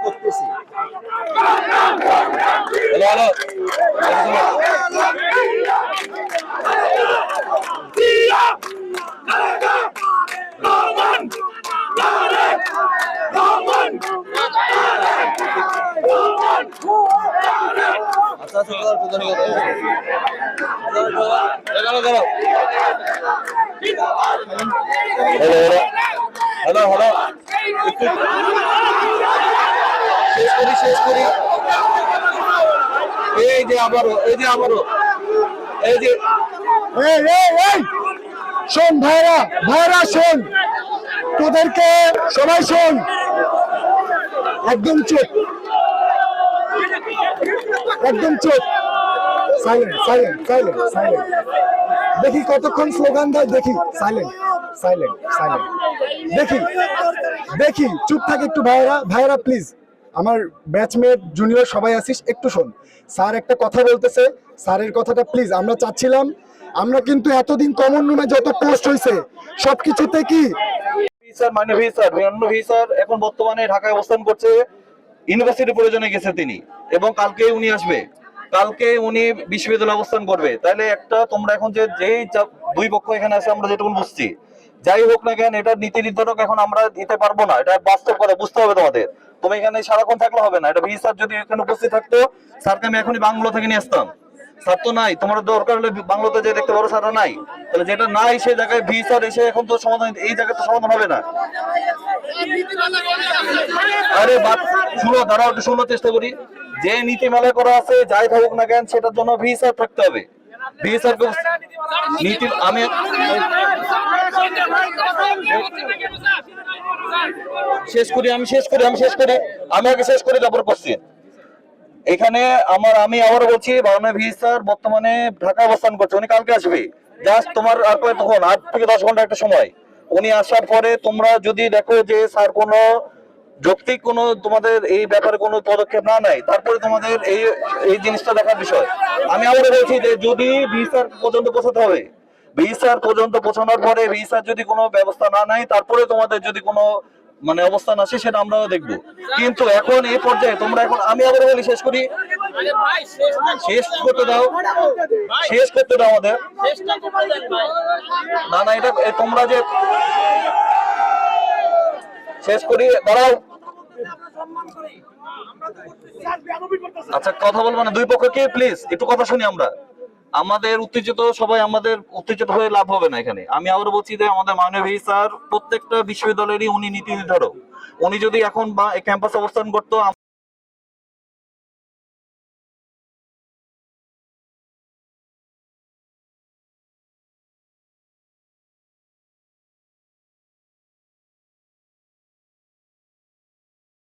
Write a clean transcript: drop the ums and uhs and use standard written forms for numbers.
করতেছি। আচ্ছা আচ্ছা হ্যালো হ্যালো শেষ করি এই যে আবারও এই যে শোন ভাইরা শোন, তোদেরকে সবাই শোন, একদম চুপ, সাইলেন্ট। দেখি কতক্ষণ স্লোগান দেয়, দেখি। সাইলেন্ট। দেখি চুপ থাক একটু। ভাইরা প্লিজ, আমার ব্যাচমেট জুনিয়র সবাই আসিস, একটু শোন। স্যার একটা কথা বলতেছে, স্যারের কথাটা প্লিজ। আমরা চাচ্ছিলাম, আমরা কিন্তু এতদিন কমন রুমে যত পোস্ট হয়েছে সবকিছুতে কি স্যার এখন বর্তমানে ঢাকায় অবস্থান করছে, ইউনিভার্সিটির প্রয়োজনে গেছে তিনি, এবং কালকে উনি আসবে, কালকে উনি বিশ্ববিদ্যালয়ে অবস্থান করবে। তাহলে একটা তোমরা এখন যেই দুই পক্ষ এখানে আছে, আমরা যেটুকু বুঝছি, যাই হোক না কেন, এটা নীতি নির্ধারক এখন আমরা দিতে পারবো না, এটা বাস্তব কথা বুঝতে হবে তোমাদের। তুমি এখানে সারাক্ষণ থাকলে হবে না। এটা ভি স্যার যদি এখানে উপস্থিত থাকতো, স্যারকে আমি এখনই বাংলো থেকে নিয়ে আসতাম। স্যার তো নাই, তোমার দরকার হলে বাংলোতে যে দেখতে পারো, স্যাররা নাই। তাহলে যেটা নাই সেই জায়গায় ভি স্যার এসে এখন তো সমাধান, এই জায়গায় তো সমাধান হবে না। আরে শুনো, দাঁড়াও একটু শোনার চেষ্টা করি। যে নীতিমালা করা আছে, যাই থাকুক না কেন, সেটার জন্য ভি স্যার থাকতে হবে। ভি স্যার নীতি আমি শেষ করি আমি আগে শেষ করি, তারপর করছি। এখানে আমি আবার বলছি, বাংলা ভি স্যার বর্তমানে ঢাকা অবস্থান করছে, উনি কালকে আসবে। জাস্ট তোমার আর তখন 8 থেকে 10 ঘন্টা একটা সময়। উনি আসার পরে তোমরা যদি দেখো যে স্যার কোনো যৌক্তিক কোনো তোমাদের এই ব্যাপারে কোনো পদক্ষেপ না নেয়, তারপরে তোমাদের এই জিনিসটা দেখার বিষয়। আমি আবার বলছি যে যদি ভি স্যার পর্যন্ত পৌঁছাতে হবে, ভি স্যার পর্যন্ত পৌঁছানোর পরে ভি স্যার যদি কোনো ব্যবস্থা না নেয়, তারপরে তোমাদের যদি কোনো অবস্থান আসে, সেটা আমরাও দেখবো। কিন্তু এখন এই পর্যায়ে তোমরা এখন, আমি আবার বলি শেষ করি, শেষ করতে দাও আমাদের। না এটা তোমরা যে শেষ করি, দাঁড়াও। আচ্ছা কথা বলবো না, দুই পক্ষকে প্লিজ একটু কথা শুনি আমরা। আমাদের উত্তেজিত হয়ে লাভ হবে না এখানে। আমি আবার বলছি যে আমাদের মাননীয় ভি স্যার প্রত্যেকটা বিশ্ববিদ্যালয়েরই উনি নীতি নির্ধারক। উনি যদি এখন ক্যাম্পাসে অবস্থান করতো,